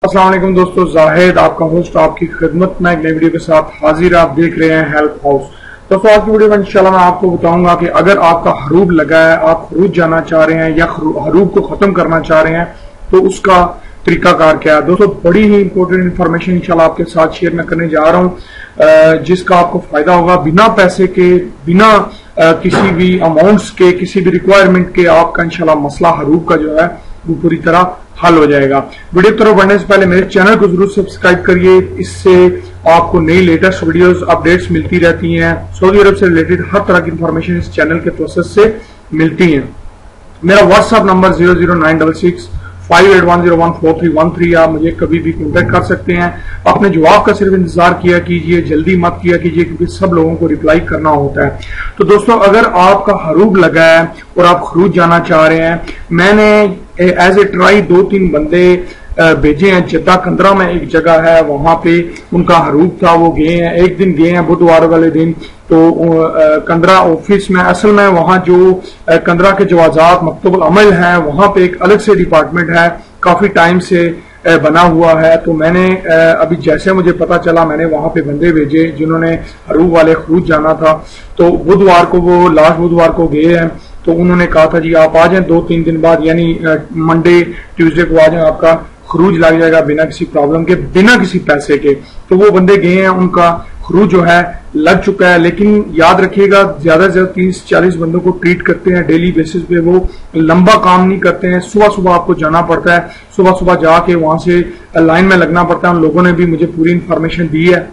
अस्सलाम वालेकुम दोस्तों, जाहिद आपका होस्ट आपकी खिदमत में एक नई वीडियो के साथ हाजिर। आप देख रहे हैं हेल्प हाउस। दोस्तों आज की वीडियो में इंशाल्लाह मैं आपको बताऊंगा कि अगर आपका हरूब लगा है, आप खरूज जाना चाह रहे हैं या हरूब को खत्म करना चाह रहे हैं तो उसका तरीकाकार क्या है। दोस्तों बड़ी ही इंपॉर्टेंट इन्फॉर्मेशन इंशाल्लाह आपके साथ शेयर मैं करने जा रहा हूं, जिसका आपको फायदा होगा। बिना पैसे के, बिना किसी भी अमाउंट्स के, किसी भी रिक्वायरमेंट के आपका इंशाल्लाह मसला हरूब का जो है वो पूरी तरह हल हो जाएगा। वीडियो की तरफ बढ़ने से पहले मेरे चैनल को जरूर सब्सक्राइब करिए, इससे आपको नई लेटेस्ट वीडियोस अपडेट्स मिलती रहती हैं। सऊदी अरब से रिलेटेड हर तरह की इंफॉर्मेशन इस चैनल के प्रोसेस से मिलती है। मेरा व्हाट्सएप नंबर 009665810141313। आप मुझे कभी भी कॉन्टेक्ट कर सकते हैं। अपने जवाब का सिर्फ इंतजार किया कीजिए, जल्दी मत किया कीजिए, क्योंकि सब लोगों को रिप्लाई करना होता है। तो दोस्तों अगर आपका हरूब लगा है और आप खरूज जाना चाह रहे हैं, मैंने एज ए ट्राई 2-3 बंदे भेजे हैं। जद्दा कंदरा में एक जगह है, वहां पे उनका हरूब था, वो गए हैं। एक दिन गए हैं बुधवार वाले दिन, तो कंदरा ऑफिस में, असल में वहां जो कंदरा के जवाजात मकतबुल अमल है, वहां पे एक अलग से डिपार्टमेंट है, काफी टाइम से बना हुआ है। तो मैंने अभी जैसे मुझे पता चला, मैंने वहां पे बंदे भेजे जिन्होंने हरूब वाले खरूज जाना था। तो बुधवार को, वो लास्ट बुधवार को गए हैं। तो उन्होंने कहा था जी आप आ जाएं 2-3 दिन बाद, यानी मंडे ट्यूसडे को आ जाएं, आपका खरूज लग जाएगा बिना किसी प्रॉब्लम के, बिना किसी पैसे के। तो वो बंदे गए हैं, उनका खरूज जो है लग चुका है। लेकिन याद रखिएगा, ज्यादा से ज्यादा 30-40 बंदों को ट्रीट करते हैं डेली बेसिस पे, वो लंबा काम नहीं करते हैं। सुबह सुबह आपको जाना पड़ता है, सुबह सुबह जाके वहां से लाइन में लगना पड़ता है। उन लोगों ने भी मुझे पूरी इंफॉर्मेशन दी है।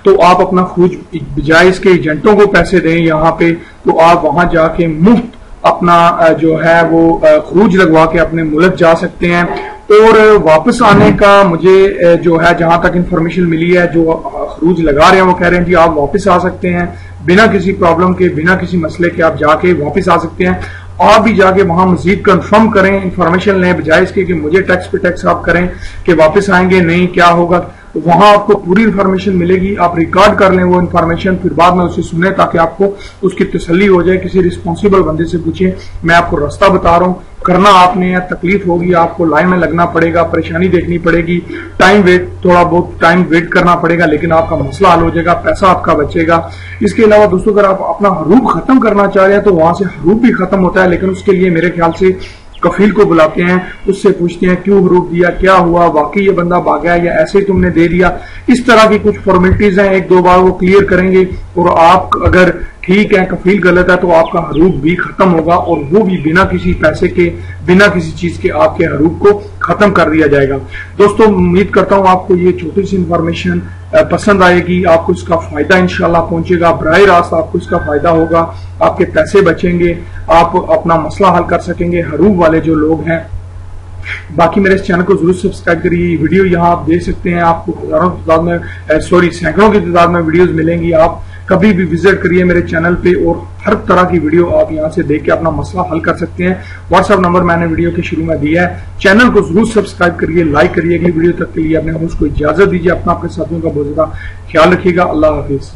तो आप अपना खरूज, बजाय इसके एजेंटों को पैसे दें यहाँ पे, तो आप वहां जाके मुफ्त अपना जो है वो खरूज लगवा के अपने मुल्क जा सकते हैं। और वापस आने का मुझे जो है, जहां तक इंफॉर्मेशन मिली है, जो खरूज लगा रहे हैं वो कह रहे हैं जी आप वापस आ सकते हैं बिना किसी प्रॉब्लम के, बिना किसी मसले के। आप जाके वापस आ सकते हैं। आप भी जाके वहां मजीद कंफर्म करें, इंफॉर्मेशन लें, बजाय इसके कि मुझे टैक्स पे टैक्स आप करें कि वापस आएंगे नहीं, क्या होगा। तो वहां आपको पूरी इंफॉर्मेशन मिलेगी। आप रिकॉर्ड कर लें वो इंफॉर्मेशन, फिर बाद में उसे सुने, ताकि आपको उसकी तसल्ली हो जाए। किसी रिस्पॉन्सिबल बंदे से पूछें, मैं आपको रास्ता बता रहा हूं, करना आपने है, तकलीफ होगी, आपको लाइन में लगना पड़ेगा, परेशानी देखनी पड़ेगी, टाइम वेट, थोड़ा बहुत टाइम वेट करना पड़ेगा, लेकिन आपका मसला हल हो जाएगा, पैसा आपका बचेगा। इसके अलावा दोस्तों अगर आप अपना हरूब खत्म करना चाह रहे हैं तो वहां से हरूब भी खत्म होता है, लेकिन उसके लिए मेरे ख्याल से कफील को बुलाते हैं, उससे पूछते हैं क्यों हरूब दिया, क्या हुआ, वाकई ये बंदा भागा है या ऐसे ही तुमने दे दिया। इस तरह की कुछ फॉर्मेलिटीज हैं, 1-2 बार वो क्लियर करेंगे। और आप अगर ठीक है, कफील गलत है, तो आपका हरूब भी खत्म होगा, और वो भी बिना किसी पैसे के, बिना किसी चीज के आपके हरूब को खत्म कर दिया जाएगा। दोस्तों उम्मीद करता हूं आपको ये छोटी सी इंफॉर्मेशन पसंद आएगी, आपको इसका फायदा इंशाल्लाह पहुंचेगा, बराह रास्त आपको इसका फायदा होगा, आपके पैसे बचेंगे, आप अपना मसला हल कर सकेंगे, हरूब वाले जो लोग हैं। बाकी मेरे इस चैनल को जरूर सब्सक्राइब करिए। वीडियो यहाँ आप देख सकते हैं, आपको हजारों की तादाद में, सैकड़ों की तादाद में वीडियोस मिलेंगी। आप कभी भी विजिट करिए मेरे चैनल पे, और हर तरह की वीडियो आप यहाँ से देख के अपना मसला हल कर सकते हैं। व्हाट्सएप नंबर मैंने वीडियो के शुरू में दिया है। चैनल को जरूर सब्सक्राइब करिए, लाइक करिए। अगली वीडियो तक के लिए अपने होस्ट को इजाजत दीजिए। अपना, आपके साथियों का बहुत ज्यादा ख्याल रखिएगा। अल्लाह हाफिज।